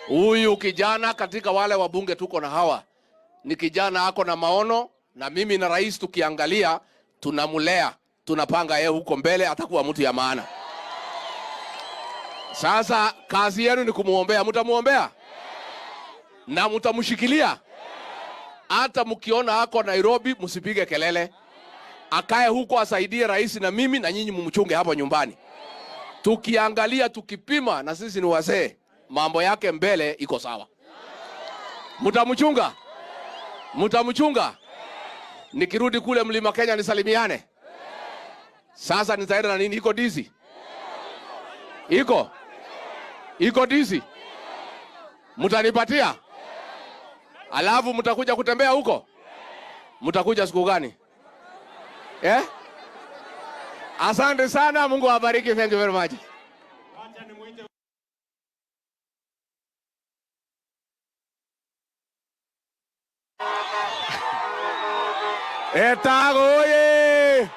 Huyu kijana katika wale wabunge tuko na hawa ni kijana ako na maono, na mimi na rais tukiangalia tunamulea, tunapanga yeye huko mbele atakuwa mtu ya maana. Sasa kazi yenu ni kumuombea, mtamuombea na mtamshikilia. Hata mkiona ako Nairobi msipige kelele, akae huko asaidie rais na mimi, na nyinyi mumchunge hapo nyumbani. Tukiangalia tukipima, na sisi ni wazee, mambo yake mbele iko sawa. Mtamchunga? Mtamchunga? Nikirudi kule Mlima Kenya nisalimiane. Sasa nitaenda na nini? Iko dizi? Iko dizi? Mtanipatia? Alafu mtakuja kutembea huko? Mtakuja siku gani? Asante sana, Mungu awabariki. Thank you very much. Etago oye!